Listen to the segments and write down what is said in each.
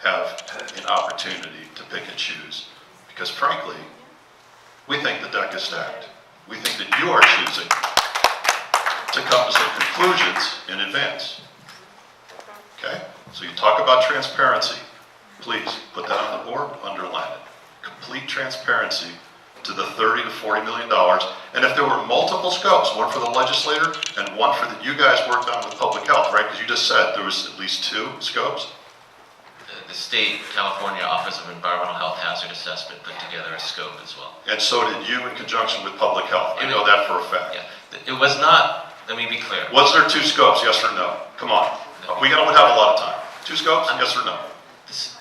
have an opportunity to pick and choose. Because frankly, we think the deck is stacked. We think that you are choosing to come to some conclusions in advance. Okay? So you talk about transparency. Please put that on the board, underline it. Complete transparency to the $30 to $40 million. And if there were multiple scopes, one for the legislator and one for that you guys worked on with public health, right? Because you just said there was at least 2 scopes. The state, California Office of Environmental Health Hazard Assessment put together a scope as well. And so did you in conjunction with public health. I know that for a fact. Yeah, it was not, let me be clear. Was there 2 scopes, yes or no? Come on. No. We don't have a lot of time. 2 scopes, yes or no?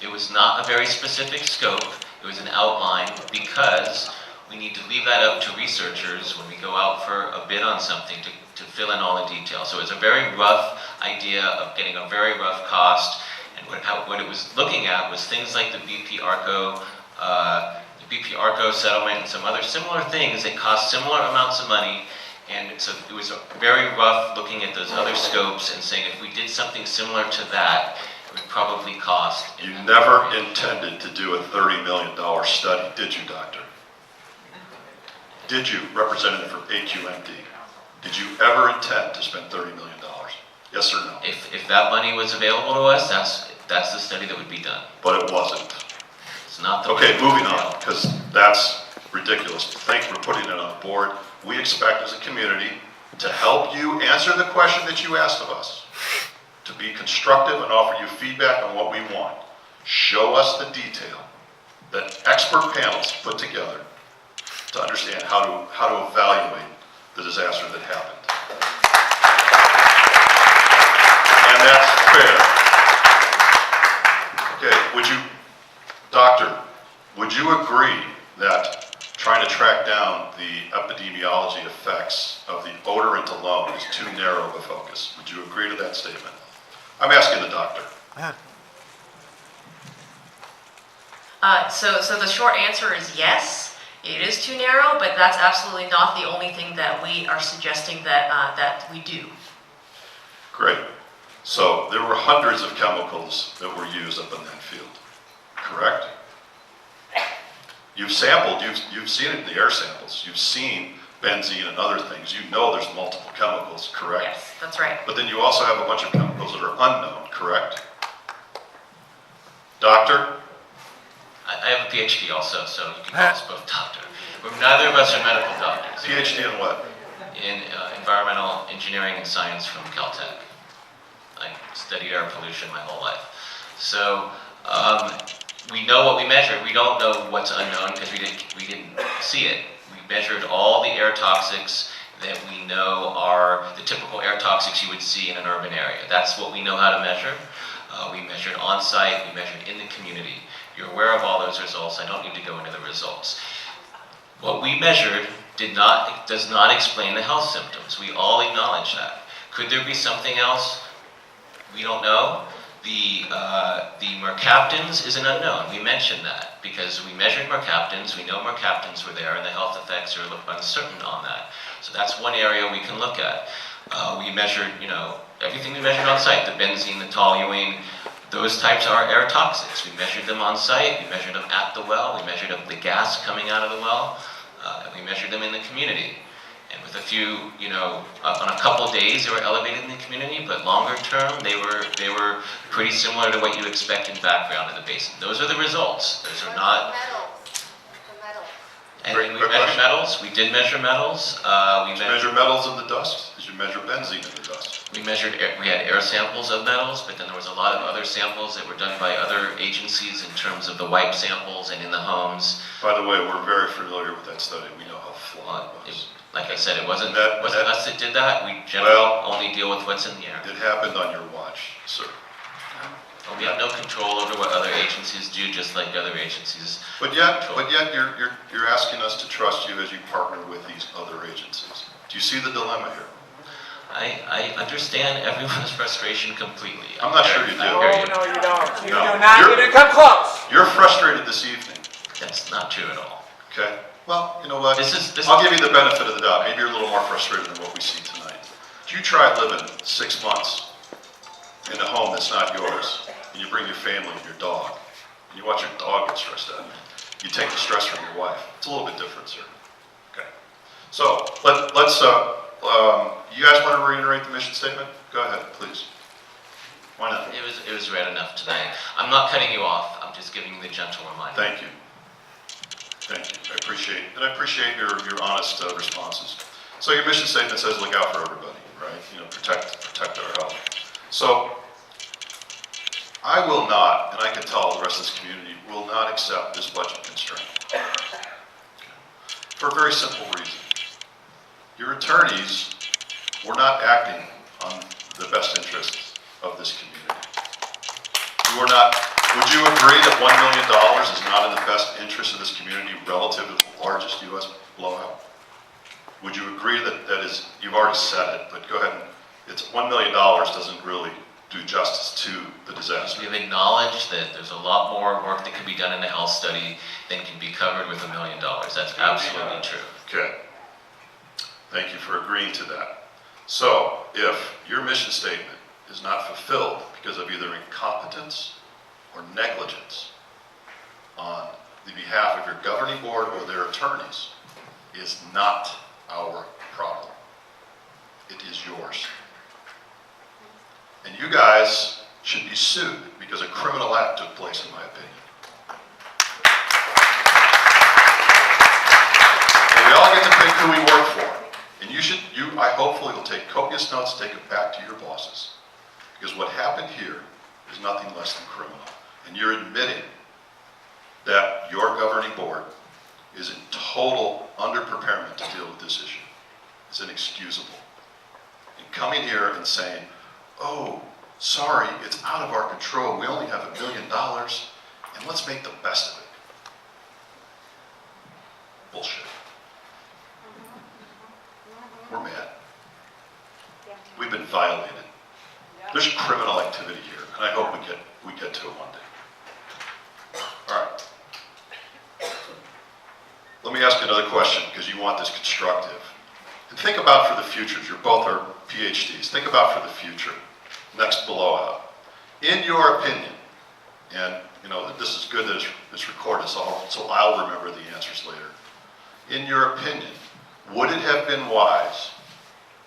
It was not a very specific scope. It was an outline because we need to leave that up to researchers when we go out for a bid on something to fill in all the details. So it's a very rough idea of getting a very rough cost. And what it was looking at was things like the BP ARCO settlement and some other similar things that cost similar amounts of money. And so it was very rough looking at those other scopes and saying if we did something similar to that, it would probably cost. You never intended to do a $30 million study, did you, Doctor? Did you, representative from Aqmd? Did you ever intend to spend $30 million? Yes or no? If that money was available to us, that's the study that would be done. But it wasn't. It's not the Okay, moving on, because that's ridiculous. Thank you for putting it on the board. We expect as a community to help you answer the question that you asked of us, to be constructive and offer you feedback on what we want. Show us the detail that expert panels put together to understand how to evaluate the disaster that happened. And that's fair. Okay, would you, Doctor, would you agree that trying to track down the epidemiology effects of the odorant alone is too narrow of a focus? Would you agree to that statement? I'm asking the doctor. So the short answer is yes, it is too narrow, but that's absolutely not the only thing that we are suggesting that we do. Great. So there were hundreds of chemicals that were used up in that field, correct? You've sampled, you've seen it in the air samples. You've seen benzene and other things. You know there's multiple chemicals, correct? Yes, that's right. But then you also have a bunch of chemicals that are unknown, correct? Doctor? I have a PhD also, so you can call us both doctor. Neither of us are medical doctors. PhD in what? In environmental engineering and science from Caltech. I studied air pollution my whole life. So we know what we measured. We don't know what's unknown because we didn't see it. We measured all the air toxics that we know are the typical air toxics you would see in an urban area. That's what we know how to measure. We measured on-site, we measured in the community. You're aware of all those results. I don't need to go into the results. What we measured does not explain the health symptoms. We all acknowledge that. Could there be something else? We don't know. The mercaptans is an unknown. We mentioned that because we measured mercaptans. We know mercaptans were there, and the health effects are uncertain on that. So that's one area we can look at. We measured, everything we measured on site, the benzene, the toluene. Those types are air toxics. We measured them on site. We measured them at the well. We measured the gas coming out of the well. And we measured them in the community. And with a few, on a couple days, they were elevated in the community, but longer term, they were pretty similar to what you expect in background of the basin. Those are the results. Those are not. And we measured metals. We did measure metals. Did you measure metals in the dust? Did you measure benzene in the dust? We had air samples of metals, but then there was a lot of other samples that were done by other agencies in terms of the wipe samples and in the homes. By the way, we're very familiar with that study. We know how flawed it was. Like I said, it wasn't us that did that. We generally only deal with what's in the air. It happened on your watch, sir. Well, we have no control over what other agencies do, just like other agencies. But yet you're asking us to trust you as you partner with these other agencies. Do you see the dilemma here? I understand everyone's frustration completely. I'm not sure you do. No, you don't. You No. do not even come close. You're frustrated this evening. That's not true at all. Okay. Well, you know what? This I'll give you the benefit of the doubt. Maybe you're a little more frustrated than what we see tonight. If you try living 6 months in a home that's not yours, and you bring your family and your dog, and you watch your dog get stressed out. You take the stress from your wife. It's a little bit different, sir. Okay. So let's. You guys want to reiterate the mission statement? Go ahead, please. Why not? It was read enough tonight. I'm not cutting you off. I'm just giving you the gentle reminder. Thank you. Thank you. I appreciate your honest responses. So your mission statement says look out for everybody, right? You know, protect our health. So I will not, and I can tell the rest of this community, will not accept this budget constraint. For a very simple reason. Your attorneys were not acting on the best interests of this community. You were not. Would you agree that $1 million is not in the best interest of this community relative to the largest U.S. blowout? Would you agree that that is, you've already said it, but go ahead and, it's $1 million doesn't really do justice to the disaster. We've acknowledged that there's a lot more work that can be done in the health study than can be covered with $1 million. That's absolutely true. Okay. Thank you for agreeing to that. So, if your mission statement is not fulfilled because of either incompetence or negligence on the behalf of your governing board or their attorneys, is not our problem. It is yours. And you guys should be sued because a criminal act took place, in my opinion. And we all get to pick who we work for. And I hopefully will take copious notes, take it back to your bosses. Because what happened here is nothing less than criminal. And you're admitting that your governing board is in total underpreparement to deal with this issue. It's inexcusable. And coming here and saying, oh, sorry, it's out of our control. We only have $1 million, and let's make the best of it. Bullshit. We're mad. We've been violated. There's criminal activity here, and I hope we get to it one day. All right. Let me ask another question, because you want this constructive. And think about for the future. You both are PhDs. Think about for the future. Next blowout. In your opinion, and you know this is good that it's recorded, so I'll remember the answers later. In your opinion, would it have been wise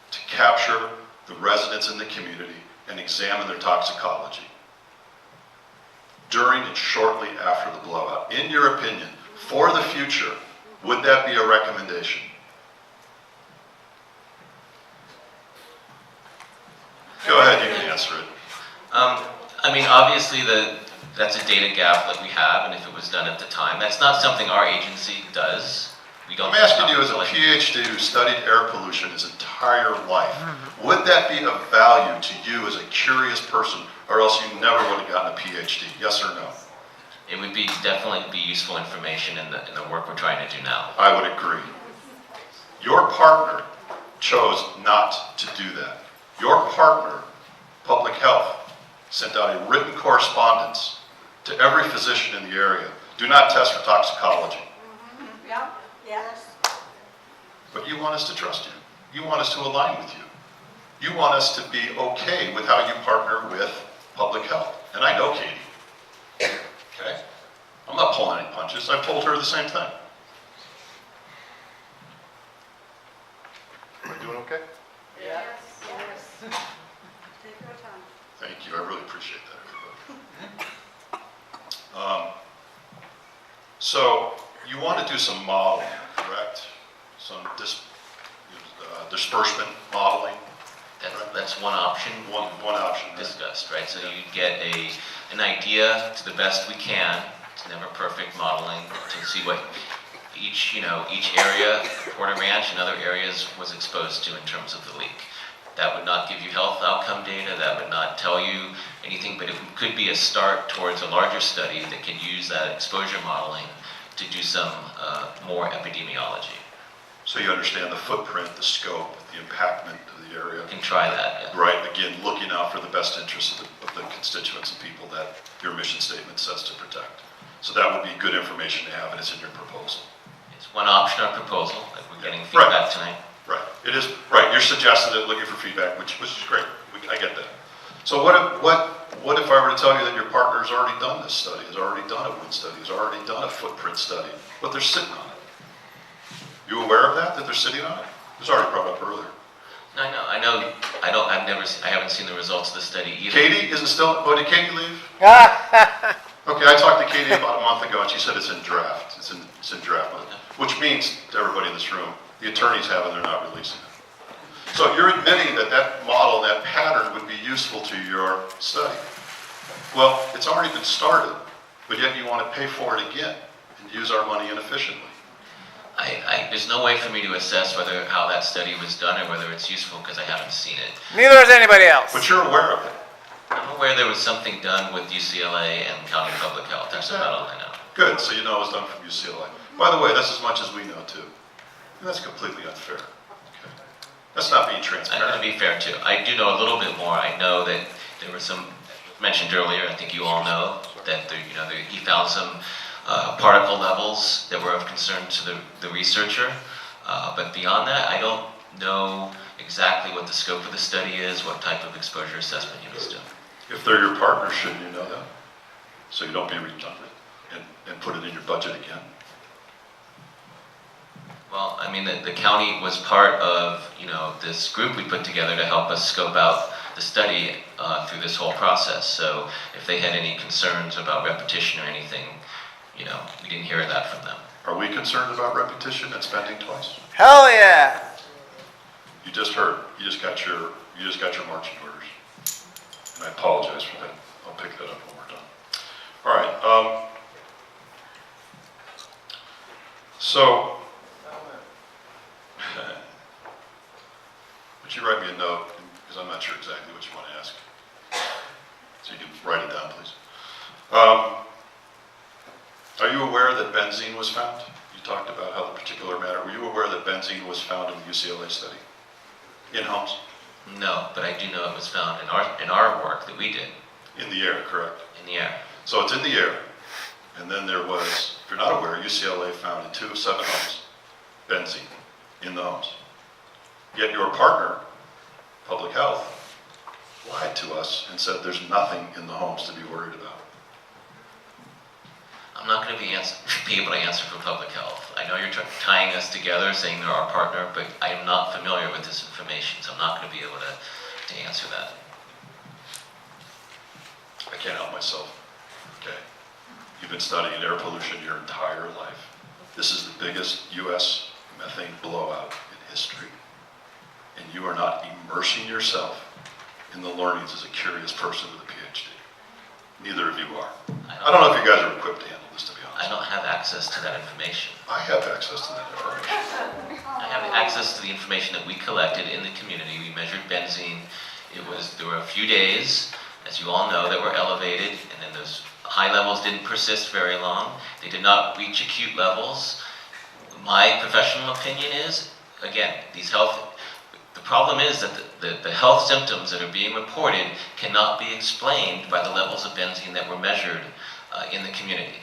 to capture the residents in the community and examine their toxicology during and shortly after the blowout? In your opinion, for the future, would that be a recommendation? Go ahead, you can answer it. I mean, obviously that's a data gap that we have, and if it was done at the time, that's not something our agency does. We don't. I'm asking you as a PhD who studied air pollution his entire life, would that be of value to you as a curious person, or else you never would have gotten a PhD? Yes or no? It would be definitely be useful information in the work we're trying to do now. I would agree. Your partner chose not to do that. Your partner, Public Health, sent out a written correspondence to every physician in the area. Do not test for toxicology. Yeah. Yes. But you want us to trust you. You want us to align with you. You want us to be okay with how you partner with Public Health. And I know Katie. Okay? I'm not pulling any punches. I've told her the same thing. Am I doing okay? Yes. Yes. Take your time. Thank you. I really appreciate that, everybody. So you want to do some modeling, correct? Some disbursement modeling. That's one option. One option. Discussed, right? So you get an idea to the best we can. It's never perfect modeling to see what each area, Porter Ranch and other areas, was exposed to in terms of the leak. That would not give you health outcome data. That would not tell you anything, but it could be a start towards a larger study that can use that exposure modeling to do some more epidemiology. So you understand the footprint, the scope, the impactment of the area. You can try that. Yeah. Right, again, looking out for the best interests of the constituents and people that your mission statement says to protect. So that would be good information to have, and it's in your proposal. It's one option or proposal. Like we're getting feedback tonight. Right, it is, right, you're suggesting it, looking for feedback, which is great. I get that. So what What if I were to tell you that your partner has already done this study, has already done a wind study, has already done a footprint study, but they're sitting on it? You aware of that they're sitting on it? It was already brought up earlier. I haven't seen the results of the study either. Katie isn't still, oh, did Katie leave? Okay, I talked to Katie about a month ago and she said it's in draft. It's in draft mode, which means to everybody in this room, the attorneys have it and they're not releasing it. So you're admitting that that model, that pattern would be useful to your study. Well, it's already been started, but yet you want to pay for it again and use our money inefficiently. There's no way for me to assess how that study was done or whether it's useful because I haven't seen it. Neither is anybody else. But you're aware of it. I'm aware there was something done with UCLA and County Public Health. That's about all I know. Good, so you know it was done from UCLA. By the way, that's as much as we know too. And that's completely unfair. Okay. That's not being I'm transparent. going to be fair too. I do know a little bit more. I know that there were some mentioned earlier. I think you all know that he found some particle levels that were of concern to the researcher. But beyond that, I don't know exactly what the scope of the study is, what type of exposure assessment he was doing. If they're your partner, shouldn't you know that? So you don't be redundant and put it in your budget again. Well, I mean, the county was part of, this group we put together to help us scope out the study through this whole process. So if they had any concerns about repetition or anything, we didn't hear that from them. Are we concerned about repetition and spending twice? Hell yeah. You just heard. You just got your marching orders. And I apologize for that. I'll pick that up when we're done. All right. So, would you write me a note? Because I'm not sure exactly what you want to ask. So you can write it down, please. Are you aware that benzene was found? You talked about how the particular matter. Were you aware that benzene was found in the UCLA study? In homes? No, but I do know it was found in our work that we did. In the air, correct? In the air. So it's in the air. And then there was, if you're not aware, UCLA found in 2 of 7 homes benzene in the homes. Yet your partner, Public Health, lied to us and said there's nothing in the homes to be worried about. I'm not going to be able to answer for Public Health. I know you're tying us together, saying they're our partner, but I am not familiar with this information, so I'm not going to be able to answer that. I can't help myself, okay? You've been studying air pollution your entire life. This is the biggest U.S. methane blowout in history. And you are not immersing yourself in the learnings as a curious person with a PhD. Neither of you are. I don't know if you guys are equipped to handle this, to be honest. I don't have access to that information. I have access to that information. I have access to the information that we collected in the community. We measured benzene. There were a few days, as you all know, that were elevated, and then those high levels didn't persist very long. They did not reach acute levels. My professional opinion is, again, the problem is that the health symptoms that are being reported cannot be explained by the levels of benzene that were measured in the community.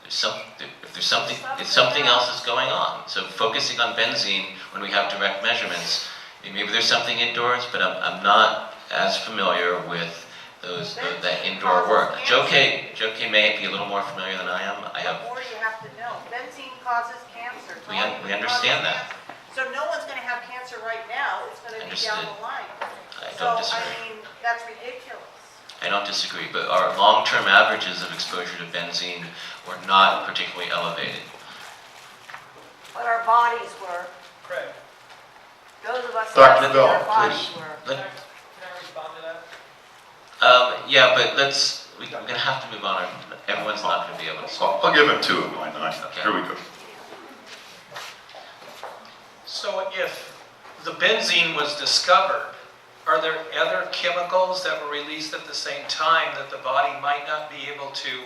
If something else is going on. So focusing on benzene when we have direct measurements, maybe there's something indoors, but I'm not as familiar with that indoor work. Joe K may be a little more familiar than I am. What more do you have to know? Benzene causes cancer. We understand that. So no one's going to have cancer right now. It's going to be down the line. I don't disagree. I mean, that's ridiculous. I don't disagree, but our long-term averages of exposure to benzene were not particularly elevated. But our bodies were. Craig, Those of us Dr. that Bell, our bodies please. were. can I respond to that? Yeah, but we're going to have to move on. Everyone's not going to be able to. I'll give him 2 of my 9. Okay. Here we go. So if the benzene was discovered, are there other chemicals that were released at the same time that the body might not be able to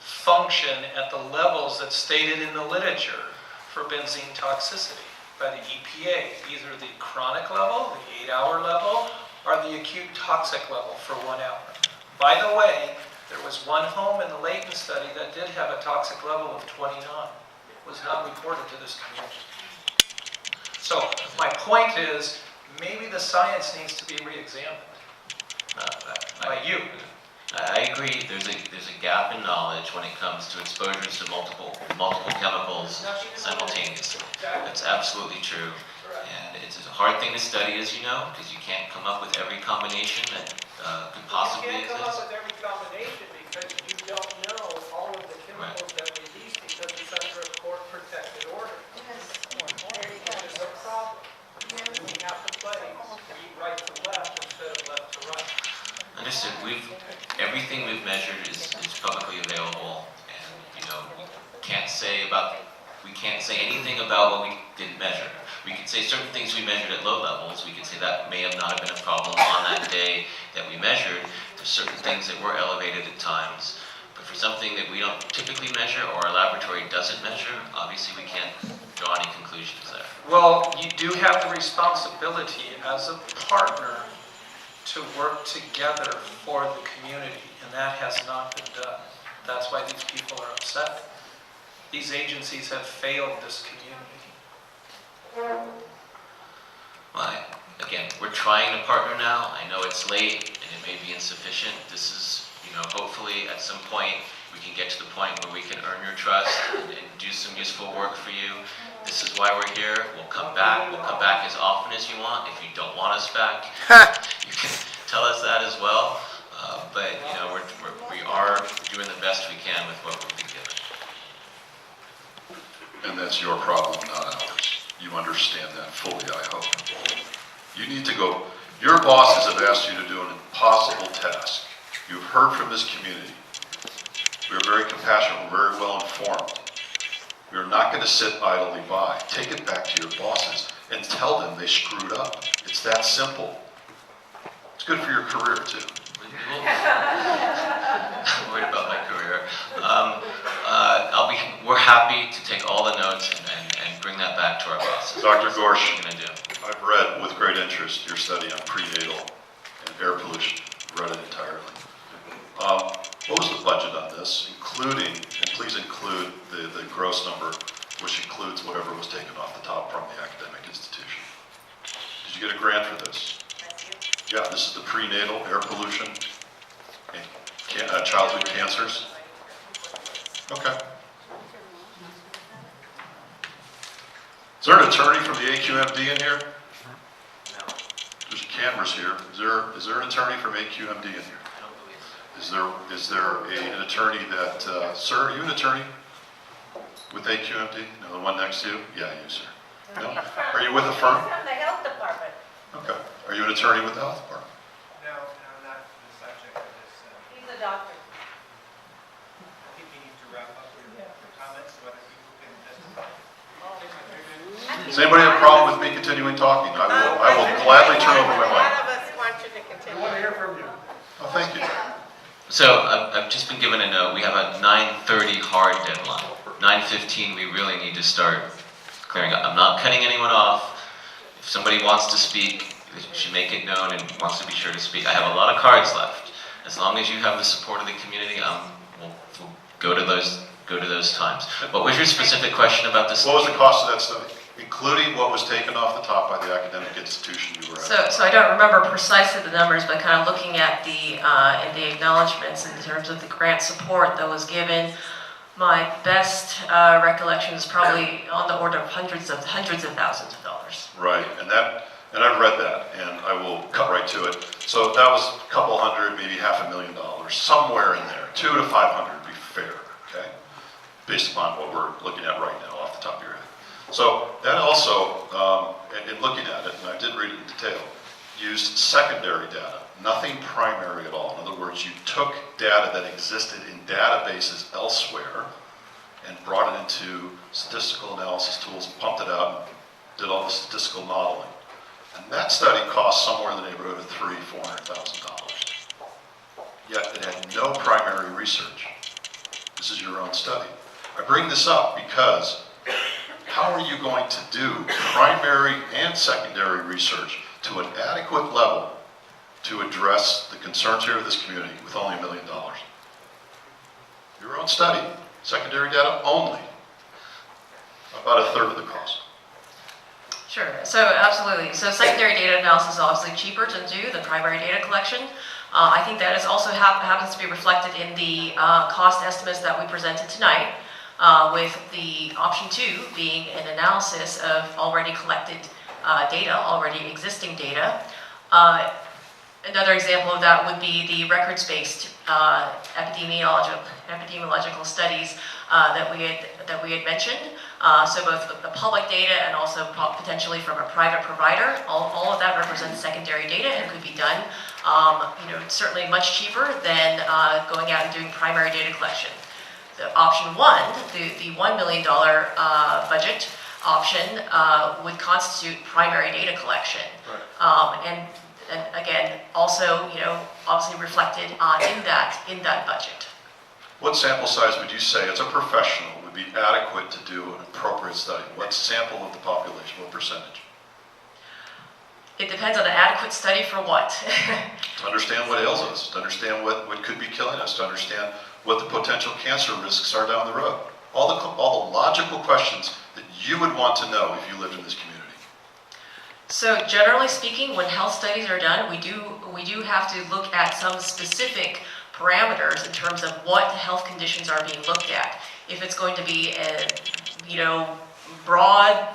function at the levels that's stated in the literature for benzene toxicity by the EPA, either the chronic level, the 8-hour level, or the acute toxic level for 1 hour? By the way, there was one home in the Layton study that did have a toxic level of 29. It was not reported to this community. So my point is, maybe the science needs to be re-examined by you. I agree, there's a gap in knowledge when it comes to exposures to multiple chemicals simultaneously. That's absolutely true. And it's a hard thing to study, as you know, because you can't come up with every combination that could possibly You can't come up exist. with every combination because you don't know all of the chemicals that release because it's under a court-protected order. Which is a problem. We have to play right to left instead of left to right. Understood. Everything we've measured is publicly available, and we can't say anything about what we didn't measure. We could say certain things we measured at low levels. We could say that may have not have been a problem on that day that we measured. There's certain things that were elevated at times, but for something that we don't typically measure or our laboratory doesn't measure, obviously we can't draw any conclusions there. Well, you do have the responsibility as a partner to work together for the community, and that has not been done. That's why these people are upset. These agencies have failed this community. Well, again, we're trying to partner now. I know it's late and it may be insufficient. This is, hopefully at some point we can get to the point where we can earn your trust and do some useful work for you. This is why we're here. We'll come back. We'll come back as often as you want. If you don't want us back, you can tell us that as well. But we are doing the best we can with what we've been given. And that's your problem, not ours. You understand that fully, I hope. You need to go. Your bosses have asked you to do an impossible task. You've heard from this community. We are very compassionate. We're very well informed. We are not going to sit idly by. Take it back to your bosses and tell them they screwed up. It's that simple. It's good for your career, too. I'm worried about my career. We're happy to take all the notes and bring that back to our bosses. Dr. Gorsh, What we're going to do. I've read with great interest your study on prenatal and air pollution. Read it entirely. What was the budget on this, including, and please include the gross number, which includes whatever was taken off the top from the academic institution? Did you get a grant for this? Yeah, this is the prenatal air pollution and childhood cancers. Okay. Is there an attorney from the Aqmd in here? No, There's cameras here. Is there an attorney from Aqmd in here? I don't believe so. Is there an attorney that, sir, are you an attorney with Aqmd? No, the one next to you? Yeah, you, sir. No? Are you with a firm? From the health department. Okay. Are you an attorney with the health department? No, not the subject of this. He's a doctor. I think we need to wrap up your comments so other people can testify. Does anybody have a problem with me continuing talking? I will gladly turn over my A lot mic. of us want you to continue. Oh, thank you. So I've just been given a note. We have a 9:30 hard deadline. 9:15, we really need to start clearing up. I'm not cutting anyone off. If somebody wants to speak, they should make it known and wants to be sure to speak. I have a lot of cards left. As long as you have the support of the community, we'll go to those times. What was your specific question about this? What was the cost of that study, including what was taken off the top by the academic institution you were at? So I don't remember precisely the numbers, but kind of looking at in the acknowledgments in terms of the grant support that was given, my best recollection is probably on the order of hundreds of thousands of dollars. Right, and I've read that, and I will cut right to it. So that was a couple hundred, maybe $500,000, somewhere in there, 200 to 500 to be fair, okay? Based upon what we're looking at right now off the top of your head. So that also, in looking at it, and I did read it in detail, used secondary data, nothing primary at all. In other words, you took data that existed in databases elsewhere and brought it into statistical analysis tools, pumped it out, and did all the statistical modeling. And that study cost somewhere in the neighborhood of $300,000-$400,000. Yet it had no primary research. This is your own study. I bring this up because how are you going to do primary and secondary research to an adequate level to address the concerns here of this community with only $1 million? Your own study, secondary data only, about a third of the cost. Sure, so absolutely. So secondary data analysis is obviously cheaper to do than primary data collection. I think that is also happens to be reflected in the cost estimates that we presented tonight, with the option 2 being an analysis of already collected data, already existing data. Another example of that would be the records-based epidemiological studies that we had mentioned. So both the public data and also potentially from a private provider. All of that represents secondary data and could be done, certainly much cheaper than going out and doing primary data collection. The option 1, the $1 million budget option, would constitute primary data collection. Right. And again, also, obviously reflected in that budget. What sample size would you say, as a professional, would be adequate to do an appropriate study? What sample of the population, what percentage? It depends on an adequate study for what? To understand what ails us, to understand what could be killing us, to understand what the potential cancer risks are down the road. All the logical questions that you would want to know if you lived in this community. So generally speaking, when health studies are done, we do have to look at some specific parameters in terms of what health conditions are being looked at. If it's going to be a, broad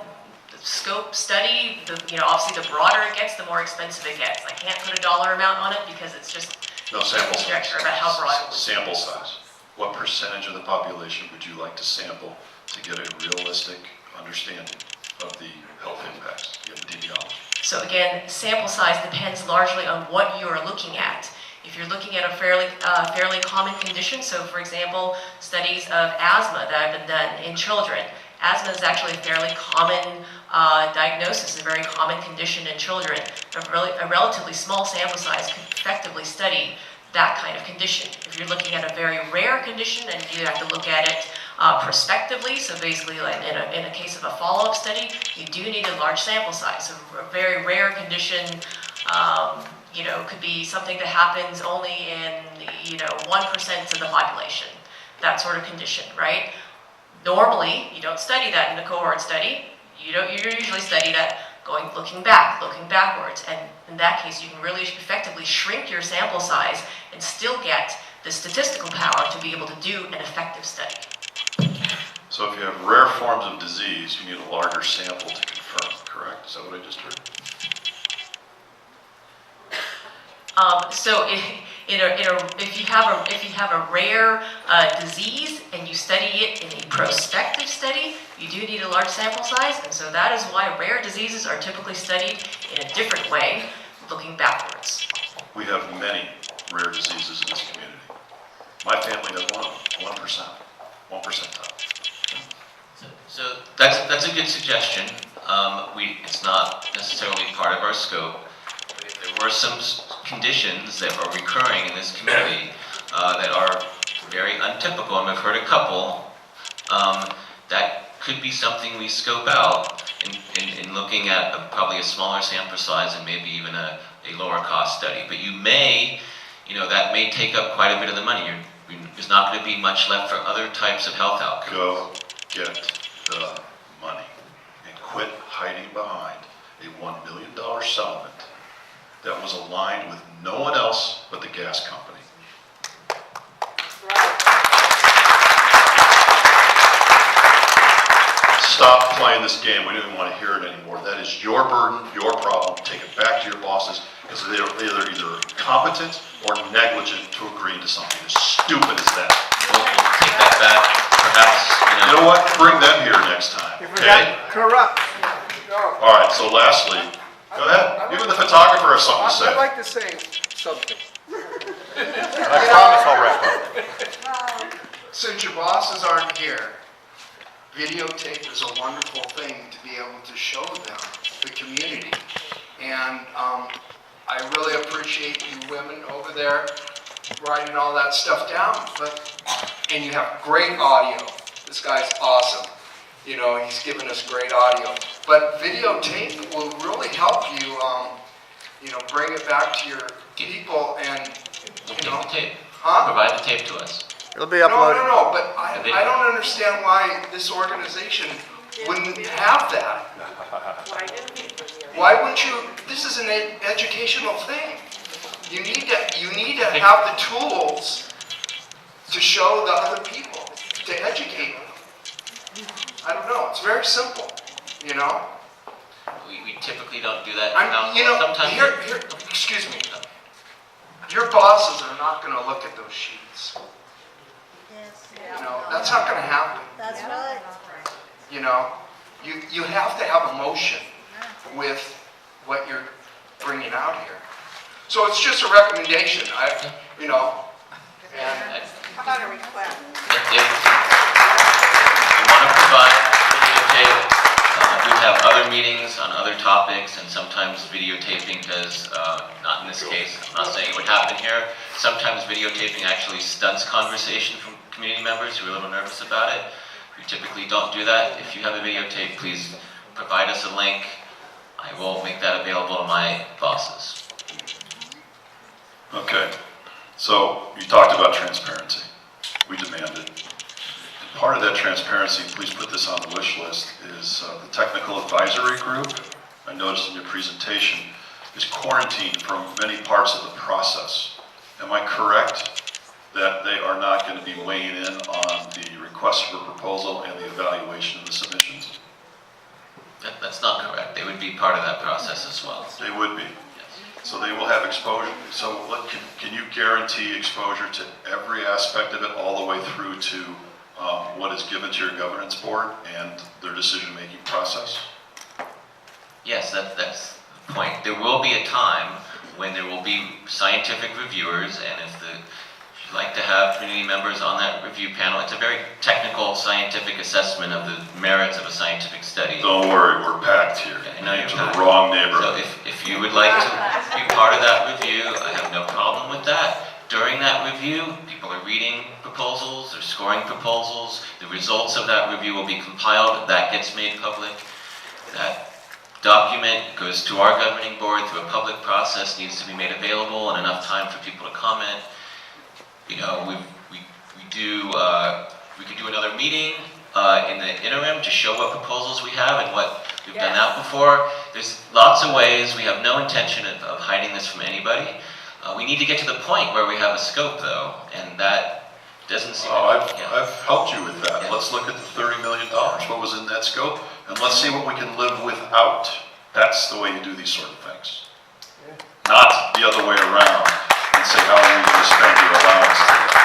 scope study, obviously the broader it gets, the more expensive it gets. I can't put a dollar amount on it because it's just no sample conjecture size. about how broad it would be. Sample size. What percentage of the population would you like to sample to get a realistic understanding of the health impacts, the epidemiology? So again, sample size depends largely on what you are looking at. If you're looking at a fairly common condition, so for example, studies of asthma that have been done in children. Asthma is actually a fairly common diagnosis, a very common condition in children. A relatively small sample size can effectively study that kind of condition. If you're looking at a very rare condition, then you have to look at it prospectively. So basically, like in a case of a follow-up study, you do need a large sample size. So a very rare condition, could be something that happens only in 1% of the population. That sort of condition, right? Normally, you don't study that in a cohort study. You usually study that looking backwards, and in that case, you can really effectively shrink your sample size and still get the statistical power to be able to do an effective study. So if you have rare forms of disease, you need a larger sample to confirm, correct? Is that what I just heard? So if you have a rare disease and you study it in a prospective study, you do need a large sample size, and so that is why rare diseases are typically studied in a different way, looking backwards. We have many rare diseases in this community. My family has one of them, 1%, 1%. So that's a good suggestion. It's not necessarily part of our scope. But if there were some conditions that are recurring in this community that are very untypical, and we've heard a couple, that could be something we scope out in looking at probably a smaller sample size and maybe even a lower cost study. But that may take up quite a bit of the money. There's not going to be much left for other types of health outcomes. Go get the money and quit hiding behind a $1 million settlement that was aligned with no one else but the gas company. Stop playing this game. We don't even want to hear it anymore. That is your burden, your problem. Take it back to your bosses because they're either incompetent or negligent to agreeing to something as stupid as that. We'll take that back, perhaps. You know what? Bring them here next time. Okay? Corrupt. All right. So lastly, go ahead. Even the photographer has something to say. I'd like to say something. I promise I'll wrap up. Since your bosses aren't here, videotape is a wonderful thing to be able to show them, the community. And I really appreciate you women over there writing all that stuff down. And you have great audio. This guy's awesome. He's given us great audio. But videotape will really help you, bring it back to your people and, We'll take the tape. Huh? Provide the tape to us. It'll be uploaded. No, but I don't understand why this organization wouldn't have that. Why wouldn't you? This is an educational thing. You need to have the tools to show the other people, to educate them. I don't know, it's very simple, you know? We typically don't do that. You know, Sometimes excuse me. Your bosses are not gonna look at those sheets. You know, that's not gonna happen. That's right. You know, you have to have emotion with what you're bringing out here. So it's just a recommendation, you know, and How about a request? If you want to provide videotape, we have other meetings on other topics, and sometimes videotaping does, not in this case, I'm not saying it would happen here, sometimes videotaping actually stunts conversation from community members who are a little nervous about it. We typically don't do that. If you have a videotape, please provide us a link. I will make that available to my bosses. Okay, so you talked about transparency. We demand it. And part of that transparency, please put this on the wish list, is the technical advisory group, I noticed in your presentation, is quarantined from many parts of the process. Am I correct that they are not going to be weighing in on the request for proposal and the evaluation of the submissions? That's not correct. They would be part of that process as well. They would be. So they will have exposure. So can you guarantee exposure to every aspect of it, all the way through to what is given to your governance board and their decision-making process? Yes, that's the point. There will be a time when there will be scientific reviewers, and if you'd like to have community members on that review panel, it's a very technical scientific assessment of the merits of a scientific study. Don't worry, we're packed here. I know you're to packed. the wrong So neighborhood. if you would like to be part of that review, I have no problem with that. During that review, people are reading proposals, they're scoring proposals. The results of that review will be compiled, that gets made public. That document goes to our governing board through a public process, needs to be made available and enough time for people to comment. You know, we could do another meeting in the interim to show what proposals we have and what we've done that before. There's lots of ways. We have no intention of hiding this from anybody. We need to get to the point where we have a scope, though, and that doesn't seem. I've helped you with that. Yeah. Let's look at the $30 million. What was in that scope, and let's see what we can live without. That's the way you do these sort of things, not the other way around and say how are we going to spend your allowance today.